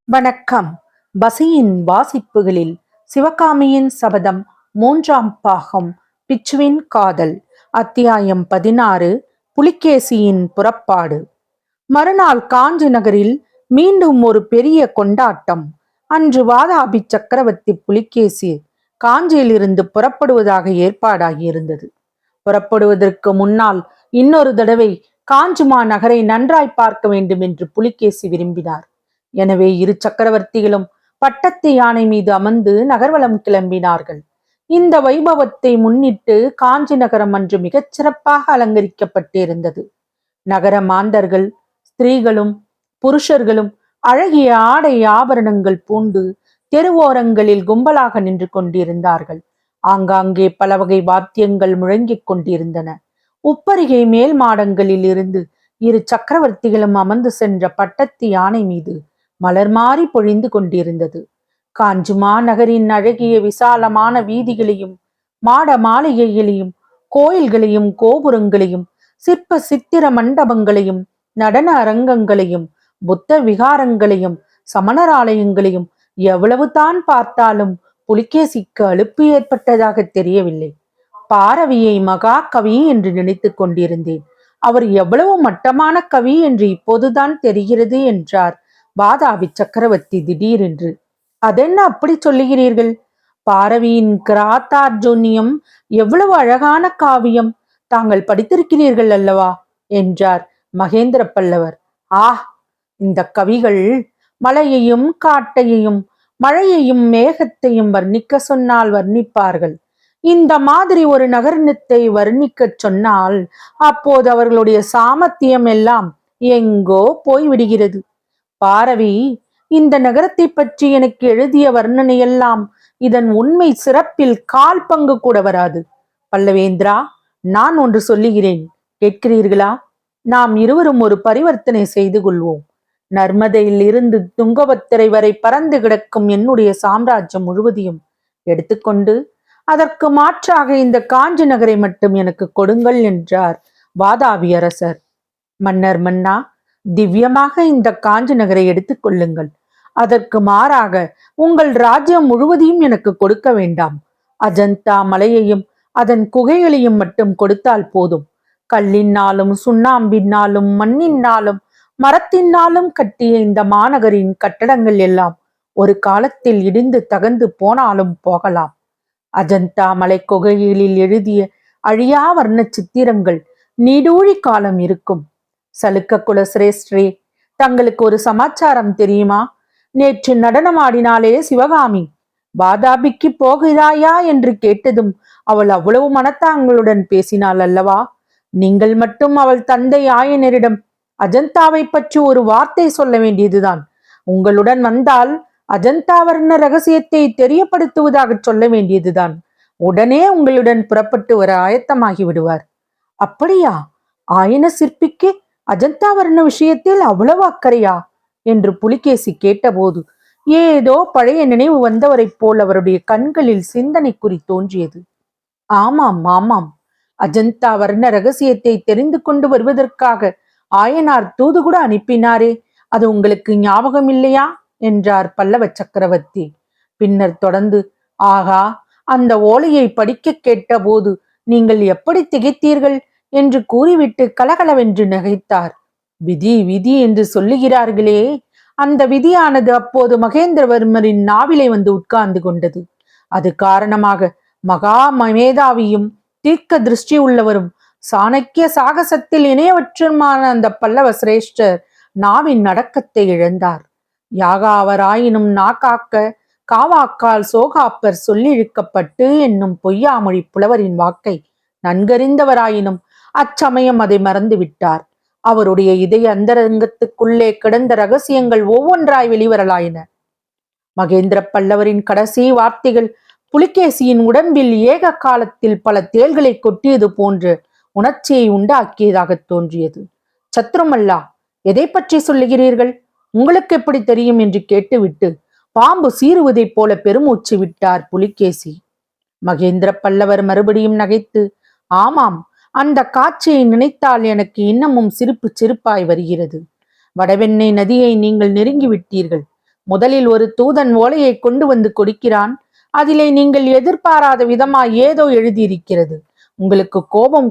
வணக்கம். பசியின் வாசிப்புகளில் சிவகாமியின் சபதம் 3ஆம் பாகம். பிச்சுவின் காதல். அத்தியாயம் 16. புலிகேசியின் புறப்பாடு. மறுநாள் காஞ்சி நகரில் மீண்டும் ஒரு பெரிய கொண்டாட்டம். அன்று வாதாபி சக்கரவர்த்தி புலிகேசி காஞ்சியிலிருந்து புறப்படுவதாக ஏற்பாடாகியிருந்தது. புறப்படுவதற்கு முன்னால் இன்னொரு தடவை காஞ்சிமா நகரை நன்றாய் பார்க்க வேண்டும் என்று புலிகேசி விரும்பினார். எனவே இரு சக்கரவர்த்திகளும் பட்டத்து யானை மீது அமர்ந்து நகர்வலம் கிளம்பினார்கள். இந்த வைபவத்தை முன்னிட்டு காஞ்சி நகரம் அன்று மிகச் சிறப்பாக அலங்கரிக்கப்பட்டிருந்தது. நகர மாந்தர்கள், ஸ்திரீகளும் புருஷர்களும் அழகிய ஆடை ஆபரணங்கள் பூண்டு தெருவோரங்களில் கும்பலாக நின்று கொண்டிருந்தார்கள். ஆங்காங்கே பல வகை வாத்தியங்கள் முழங்கிக் கொண்டிருந்தன. உப்பரிகை மேல் மாடங்களில் இருந்து இரு சக்கரவர்த்திகளும் அமர்ந்து சென்ற பட்டத்து யானை மீது மலர் மாறி பொழிந்து கொண்டிருந்தது. காஞ்சிமா நகரின் அழகிய விசாலமான வீதிகளையும் மாட மாளிகைகளையும் கோயில்களையும் கோபுரங்களையும் சிற்ப சித்திர மண்டபங்களையும் நடன அரங்கங்களையும் புத்த விகாரங்களையும் சமணர் ஆலயங்களையும் எவ்வளவு தான் பார்த்தாலும் புலிகேசிக்கு அலுப்பு ஏற்பட்டதாக தெரியவில்லை. பாரவியை மகா கவி என்று நினைத்து கொண்டிருந்தேன். அவர் எவ்வளவு மட்டமான கவி என்று இப்போதுதான் தெரிகிறது என்றார் வாதாபி சக்கரவர்த்தி திடீரென்று. அதென்ன அப்படி சொல்லுகிறீர்கள்? பாரவியின் கிராத்தார்ஜுனியம் எவ்வளவு அழகான காவியம்! தாங்கள் படித்திருக்கிறீர்கள் அல்லவா என்றார் மகேந்திர பல்லவர். இந்த கவிகள் மலையையும் காட்டையையும் மழையையும் மேகத்தையும் வர்ணிக்க சொன்னால் வர்ணிப்பார்கள். இந்த மாதிரி ஒரு நகரத்தை வர்ணிக்க சொன்னால் அப்போது அவர்களுடைய சாமர்த்தியம் எல்லாம் எங்கோ போய்விடுகிறது. பாரவி இந்த நகரத்தை பற்றி எனக்கு எழுதிய வர்ணனையெல்லாம் இதன் உண்மை சிறப்பில் கால் பங்கு கூட வராது. பல்லவேந்திரா, நான் ஒன்று சொல்லுகிறேன், கேட்கிறீர்களா? நாம் இருவரும் ஒரு பரிவர்த்தனை செய்து கொள்வோம். நர்மதையில் இருந்து துங்கபத்திரை வரை பறந்து கிடக்கும் என்னுடைய சாம்ராஜ்யம் முழுவதையும் எடுத்துக்கொண்டு அதற்கு மாற்றாக இந்த காஞ்சி நகரை மட்டும் எனக்கு கொடுங்கள் என்றார் வாதாபி அரசர். மன்னர் மன்னா, திவ்யமாக இந்த காஞ்சி நகரை எடுத்துக்கொள்ளுங்கள். அதற்கு மாறாக உங்கள் ராஜ்யம் முழுவதையும் எனக்கு கொடுக்க வேண்டாம். அஜந்தா மலையையும் அதன் குகைகளையும் மட்டும் கொடுத்தால் போதும். கல்லினாலும் சுண்ணாம்பினாலும் மண்ணினாலும் மரத்தினாலும் கட்டிய இந்த மாநகரின் கட்டடங்கள் எல்லாம் ஒரு காலத்தில் இடிந்து தகர்ந்து போனாலும் போகலாம். அஜந்தா மலை குகைகளில் எழுதிய அழியா வர்ண சித்திரங்கள் நீடூழி காலம் இருக்கும். சலுக்க குல சிரேஷ்டரே, தங்களுக்கு ஒரு சமாச்சாரம் தெரியுமா? நேற்று நடனமாடினாலே சிவகாமி. வாதாபிக்கு போகிறாயா என்று கேட்டதும் அவள் அவ்வளவு மனத்தாங்களுடன் பேசினாள் அல்லவா? நீங்கள் மட்டும் அவள் தந்தை ஆயனரிடம் அஜந்தாவை பற்றி ஒரு வார்த்தை சொல்ல வேண்டியதுதான். உங்களுடன் வந்தால் அஜந்தா வர்ண ரகசியத்தை தெரியப்படுத்துவதாக சொல்ல வேண்டியதுதான். உடனே உங்களுடன் புறப்பட்டு வர ஆயத்தமாகி விடுவார். அப்படியா? ஆயன சிற்பிக்கு அஜந்தா வர்ண விஷயத்தில் அவ்வளவு அக்கறையா என்று புலிகேசி கேட்டபோது ஏதோ பழைய நினைவு வந்தவரைப் போல் அவருடைய கண்களில் சிந்தனை குறி தோன்றியது. ஆமாம் ஆமாம், அஜந்தா வர்ண ரகசியத்தை தெரிந்து கொண்டு வருவதற்காக ஆயனார் தூது கூட அனுப்பினாரே, அது உங்களுக்கு ஞாபகம் இல்லையா என்றார் பல்லவ சக்கரவர்த்தி. பின்னர் தொடர்ந்து, ஆகா, அந்த ஓலையை படிக்க கேட்டபோது நீங்கள் எப்படி திகைத்தீர்கள் என்று கூறிவிட்டு கலகலவென்று நகைத்தார். விதி விதி என்று சொல்லுகிறார்களே, அந்த விதியானது அப்போது மகேந்திரவர்மரின் நாவிலை வந்து உட்கார்ந்து கொண்டது. அது காரணமாக மகா மேதாவியும் தீர்க்க திருஷ்டி உள்ளவரும் சாணக்கிய சாகசத்தில் இணையவற்றுமான அந்த பல்லவ சிரேஷ்டர் நாவின் அடக்கத்தை இழந்தார். யாகாவராயினும் நாக்காக்க காவாக்கால் சோகாப்பர் சொல்லிழுக்கப்பட்டு என்னும் பொய்யாமொழி புலவரின் வாக்கை நன்கறிந்தவராயினும் அச்சமயம் அதை மறந்து விட்டார். அவருடைய இதய அந்தரங்கத்துக்குள்ளே கிடந்த ரகசியங்கள் ஒவ்வொன்றாய் வெளிவரலாயின. மகேந்திர பல்லவரின் கடைசி வார்த்தைகள் புலிகேசியின் உடம்பில் ஏக காலத்தில் பல தேள்களை கொட்டியது போன்ற உணர்ச்சியை உண்டாக்கியதாக தோன்றியது. சத்ருமல்லா, எதை பற்றி சொல்லுகிறீர்கள்? உங்களுக்கு எப்படி தெரியும் என்று கேட்டுவிட்டு பாம்பு சீறுவதைப் போல பெருமூச்சு விட்டார் புலிகேசி. மகேந்திர பல்லவர் மறுபடியும் நகைத்து, ஆமாம், அந்த காட்சியை நினைத்தால் எனக்கு இன்னமும் சிரிப்பு சிரிப்பாய் வருகிறது. வடவெண்ணெய் நதியை நீங்கள் நெருங்கி விட்டீர்கள். முதலில் ஒரு தூதன் ஓலையை கொண்டு வந்து கொடுக்கிறான். அதிலே நீங்கள் எதிர்பாராத விதமாய் ஏதோ எழுதியிருக்கிறது. உங்களுக்கு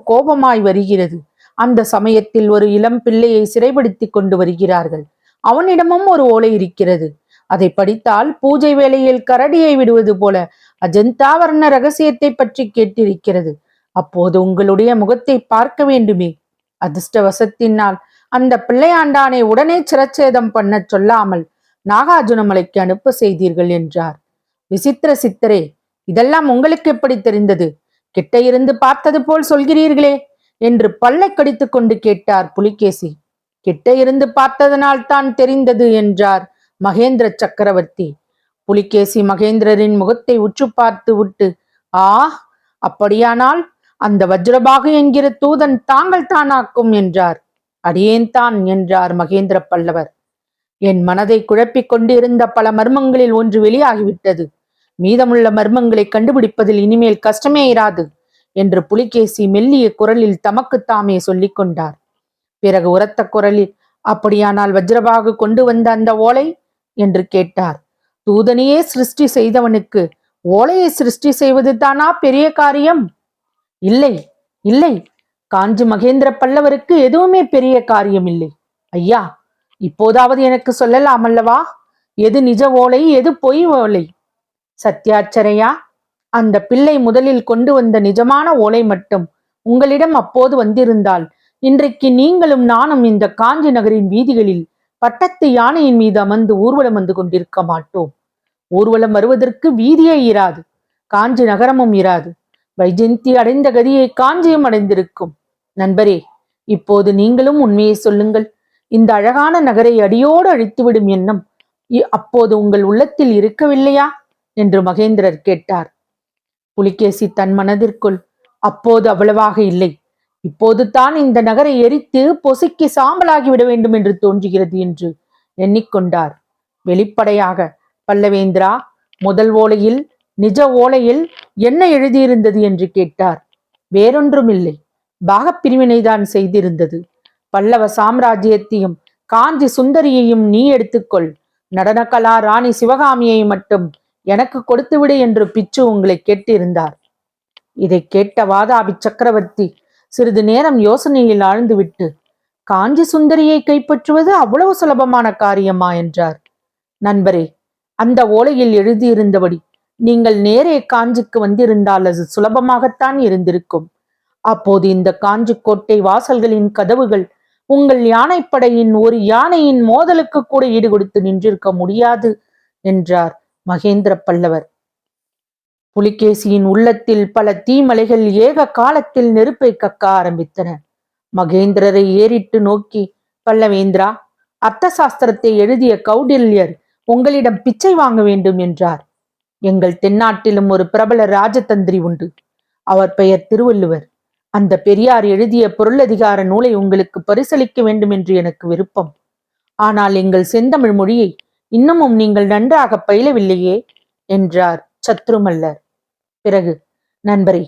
கோபமாய் வருகிறது. அந்த சமயத்தில் ஒரு இளம் பிள்ளையை சிறைப்படுத்தி கொண்டு வருகிறார்கள். அவனிடமும் ஒரு ஓலை இருக்கிறது. அதை படித்தால் பூஜை வேளையில் கரடியை விடுவது போல அஜந்தா வர்ண ரகசியத்தை பற்றி கேட்டிருக்கிறது. அப்போது உங்களுடைய முகத்தை பார்க்க வேண்டுமே. அதிர்ஷ்டவசத்தினால் அந்த பிள்ளையாண்டானை உடனே சிரச்சேதம் பண்ண சொல்லாமல் நாகார்ஜுனமலைக்கு அனுப்ப செய்தீர்கள் என்றார். விசித்திர சித்தரே, இதெல்லாம் உங்களுக்கு எப்படி தெரிந்தது? கிட்ட இருந்து பார்த்தது போல் சொல்கிறீர்களே என்று பல்லை கடித்து கொண்டு கேட்டார் புலிகேசி. கிட்ட இருந்து பார்த்ததனால் தான் தெரிந்தது என்றார் மகேந்திர சக்கரவர்த்தி. புலிகேசி மகேந்திரரின் முகத்தை உற்று பார்த்து விட்டு, ஆ, அப்படியானால் அந்த வஜ்ரபாகு என்கிற தூதன் தாங்கள் தானாக்கும் என்றார். அடியேன் தான் என்றார் மகேந்திர பல்லவர். என் மனதை குழப்பிக் கொண்டிருந்த பல மர்மங்களில் ஒன்று வெளியாகிவிட்டது. மீதமுள்ள மர்மங்களை கண்டுபிடிப்பதில் இனிமேல் கஷ்டமே இராது என்று புலிகேசி மெல்லிய குரலில் தமக்குத்தாமே சொல்லிக் கொண்டார். பிறகு உரத்த குரலில், அப்படியானால் வஜ்ரபாகு கொண்டு வந்த அந்த ஓலை என்று கேட்டார். தூதனையே சிருஷ்டி செய்தவனுக்கு ஓலையை சிருஷ்டி செய்வது தானா பெரிய காரியம்? இல்லை இல்லை, காஞ்சி மகேந்திர பல்லவருக்கு எதுவுமே பெரிய காரியம் இல்லை. ஐயா, இப்போதாவது எனக்கு சொல்லலாம் அல்லவா, எது நிஜ ஓலை, எது பொய் ஓலை? சத்யாச்சரையா, அந்த பிள்ளை முதலில் கொண்டு வந்த நிஜமான ஓலை மட்டும் உங்களிடம் அப்போது வந்திருந்தால் இன்றைக்கு நீங்களும் நானும் இந்த காஞ்சி நகரின் வீதிகளில் பட்டத்து யானையின் மீது அமர்ந்து ஊர்வலம் வந்து கொண்டிருக்க மாட்டோம். ஊர்வலம் வருவதற்கு வீதியே இராது, காஞ்சி நகரமும் இராது. வைஜெயந்தி அடைந்த கதியை காஞ்சியும் அடைந்திருக்கும். நண்பரே, இப்போது நீங்களும் உண்மையை சொல்லுங்கள். இந்த அழகான நகரை அடியோடு அழித்துவிடும் எண்ணம் அப்போது உங்கள் உள்ளத்தில் இருக்கவில்லையா என்று மகேந்திரர் கேட்டார். புலிகேசி தன் மனதிற்குள், அப்போது அவ்வளவாக இல்லை, இப்போது தான் இந்த நகரை எரித்து பொசுக்கி சாம்பலாகிவிட வேண்டும் என்று தோன்றுகிறது என்று எண்ணிக்கொண்டார். வெளிப்படையாக, பல்லவேந்திரா, முதல் ஓலையில், நிஜ ஓலையில் என்ன எழுதியிருந்தது என்று கேட்டார். வேறொன்றுமில்லை, பாகப்பிரிவினைதான் செய்திருந்தது. பல்லவ சாம்ராஜ்யத்தையும் காஞ்சி சுந்தரியையும் நீ எடுத்துக்கொள், நடனகலா ராணி சிவகாமியை மட்டும் எனக்கு கொடுத்துவிடு என்று பிச்சு உங்களை கேட்டிருந்தார். இதை கேட்ட வாதாபி சக்கரவர்த்தி சிறிது நேரம் யோசனையில் ஆழ்ந்துவிட்டு, காஞ்சி சுந்தரியை கைப்பற்றுவது அவ்வளவு சுலபமான காரியமா என்றார். நண்பரே, அந்த ஓலையில் எழுதியிருந்தபடி நீங்கள் நேரே காஞ்சிக்கு வந்திருந்தால் அது சுலபமாகத்தான் இருந்திருக்கும். அப்போது இந்த காஞ்சி கோட்டை வாசல்களின் கதவுகள் உங்கள் யானைப்படையின் ஒரு யானையின் மோதலுக்கு கூட ஈடுகொடுத்து நின்றிருக்க முடியாது என்றார் மகேந்திர பல்லவர். புலிகேசியின் உள்ளத்தில் பல தீமலைகள் ஏக காலத்தில் நெருப்பை கக்க ஆரம்பித்தன. மகேந்திரரை ஏறிட்டு நோக்கி, பல்லவேந்திரா, அர்த்த சாஸ்திரத்தை எழுதிய கௌடில்யர் உங்களிடம் பிச்சை வாங்க வேண்டும் என்றார். எங்கள் தென்னாட்டிலும் ஒரு பிரபல ராஜதந்திரி உண்டு. அவர் பெயர் திருவள்ளுவர். அந்த பெரியார் எழுதிய பொருளதிகார நூலை உங்களுக்கு பரிசளிக்க வேண்டும் என்று எனக்கு விருப்பம். ஆனால் எங்கள் செந்தமிழ் மொழியை இன்னமும் நீங்கள் நன்றாக பயிலவில்லையே என்றார் சத்ருமல்லர். பிறகு, நண்பரே,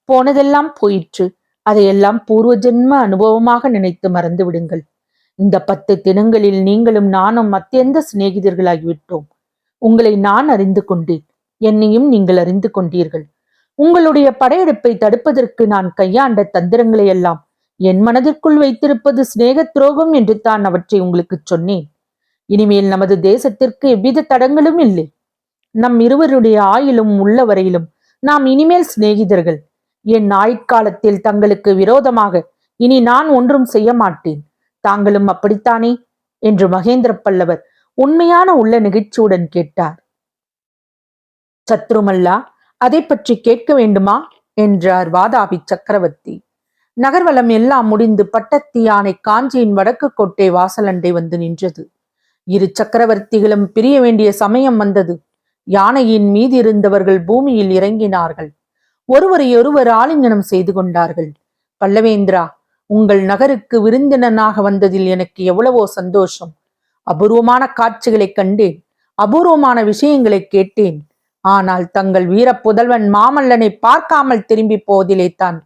போனதெல்லாம் போயிற்று. அதையெல்லாம் பூர்வ ஜென்ம அனுபவமாக நினைத்து மறந்து விடுங்கள். இந்த 10 தினங்களில் நீங்களும் நானும் அத்தியந்த சிநேகிதர்களாகிவிட்டோம். உங்களை நான் அறிந்து கொண்டேன், என்னையும் நீங்கள் அறிந்து கொண்டீர்கள். உங்களுடைய படையெடுப்பை தடுப்பதற்கு நான் கையாண்ட தந்திரங்களை எல்லாம் என் மனதிற்குள் வைத்திருப்பது சிநேக துரோகம் என்று தான் அவற்றை உங்களுக்கு சொன்னேன். இனிமேல் நமது தேசத்திற்கு எவ்வித தடங்களும் இல்லை. நம் இருவருடைய ஆயுளும் உள்ள வரையிலும் நாம் இனிமேல் சிநேகிதர்கள். என் ஆயுட்காலத்தில் தங்களுக்கு விரோதமாக இனி நான் ஒன்றும் செய்ய மாட்டேன். தாங்களும் அப்படித்தானே என்று மகேந்திர பல்லவர் உண்மையான உள்ள நெகிழ்ச்சியுடன் கேட்டார். சத்ருமல்லா, அதை பற்றி கேட்க வேண்டுமா என்றார் வாதாபி சக்கரவர்த்தி. நகர்வலம் எல்லாம் முடிந்து பட்டத்து யானை காஞ்சியின் வடக்கு கோட்டை வாசலண்டை வந்து நின்றது. இரு சக்கரவர்த்திகளும் பிரிய வேண்டிய சமயம் வந்தது. யானையின் மீது இருந்தவர்கள் பூமியில் இறங்கினார்கள். ஒருவரையொருவர் ஆலிங்கனம் செய்து கொண்டார்கள். பல்லவேந்திரா, உங்கள் நகருக்கு விருந்தினனாக வந்ததில் எனக்கு எவ்வளவோ சந்தோஷம். அபூர்வமான காட்சிகளை கண்டேன், அபூர்வமான விஷயங்களை கேட்டேன். ஆனால் தங்கள் வீர புதல்வன் மாமல்லனை பார்க்காமல் திரும்பி போவதிலே தான்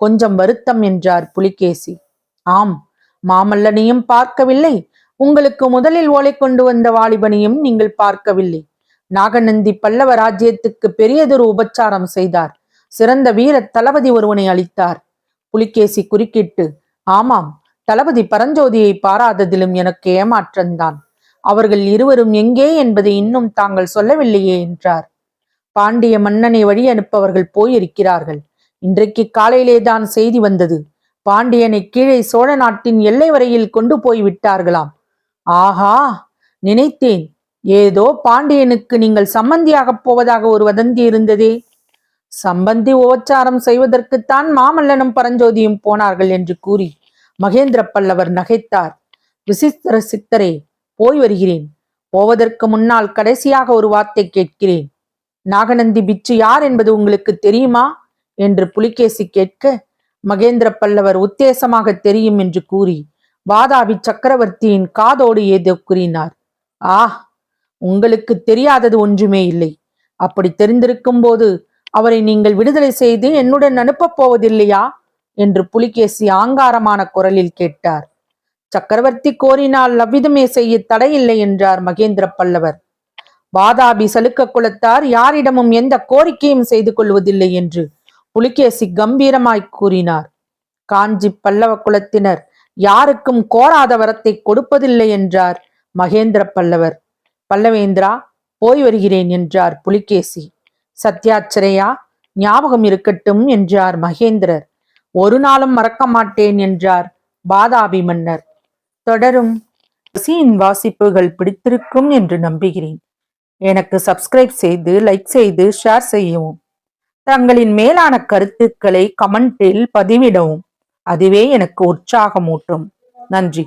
கொஞ்சம் வருத்தம் என்றார் புலிகேசி. ஆம், மாமல்லனையும் பார்க்கவில்லை, உங்களுக்கு முதலில் ஓலை கொண்டு வந்த வாலிபனையும் நீங்கள் பார்க்கவில்லை. நாகநந்தி பல்லவ ராஜ்யத்துக்கு பெரியதொரு உபச்சாரம் செய்தார். சிறந்த வீர தளபதி ஒருவனை அளித்தார். புலிகேசி குறுக்கிட்டு, ஆமாம், தளபதி பரஞ்சோதியை பாராததிலும் எனக்கு ஏமாற்றம்தான். அவர்கள் இருவரும் எங்கே என்பதை இன்னும் தாங்கள் சொல்லவில்லையே என்றார். பாண்டிய மன்னனை வழி அனுப்பவர்கள் போயிருக்கிறார்கள். இன்றைக்கு காலையிலேதான் செய்தி வந்தது. பாண்டியனை கீழே சோழ நாட்டின் எல்லை வரையில் கொண்டு போய் விட்டார்களாம். ஆஹா, நினைத்தேன் ஏதோ பாண்டியனுக்கு நீங்கள் சம்பந்தியாகப் போவதாக ஒரு வதந்தி இருந்ததே. சம்பந்தி உபச்சாரம் செய்வதற்குத்தான் மாமல்லனும் பரஞ்சோதியும் போனார்கள் என்று கூறி மகேந்திர பல்லவர் நகைத்தார். விசித்திர சித்தரே, போய் வருகிறேன். போவதற்கு முன்னால் கடைசியாக ஒரு வார்த்தை கேட்கிறேன். நாகநந்தி பிச்சு யார் என்பது உங்களுக்கு தெரியுமா என்று புலிகேசி கேட்க, மகேந்திர பல்லவர் உத்தேசமாக தெரியும் என்று கூறி வாதாபி சக்கரவர்த்தியின் காதோடு ஏதோ கூறினார். உங்களுக்கு தெரியாதது ஒன்றுமே இல்லை. அப்படி தெரிந்திருக்கும் போது அவரை நீங்கள் விடுதலை செய்து என்னுடன் அனுப்பப் போவதில்லையா என்று புலிகேசி ஆங்காரமான குரலில் கேட்டார். சக்கரவர்த்தி கோரினால் அவ்விதமே செய்ய தடையில்லை என்றார் மகேந்திர பல்லவர். வாதாபி சலுக்க குலத்தார் யாரிடமும் எந்த கோரிக்கையும் செய்து கொள்வதில்லை என்று புலிகேசி கம்பீரமாய் கூறினார். காஞ்சி பல்லவ குலத்தினர் யாருக்கும் கோராத வரத்தை கொடுப்பதில்லை என்றார் மகேந்திர பல்லவர். பல்லவேந்திரா, போய் வருகிறேன் என்றார் புலிகேசி. சத்யாச்சிரையா, ஞாபகம் இருக்கட்டும் என்றார் மகேந்திரர். ஒரு நாளும் மறக்க மாட்டேன் என்றார் வாதாபி மன்னர். தொடரும் பசியின் வாசிப்புகள் பிடித்திருக்கும் என்று நம்புகிறேன். எனக்கு சப்ஸ்கிரைப் செய்து, லைக் செய்து, ஷேர் செய்யவும். தங்களின் மேலான கருத்துக்களை கமெண்டில் பதிவிடவும். அதுவே எனக்கு உற்சாகமூட்டும். நன்றி.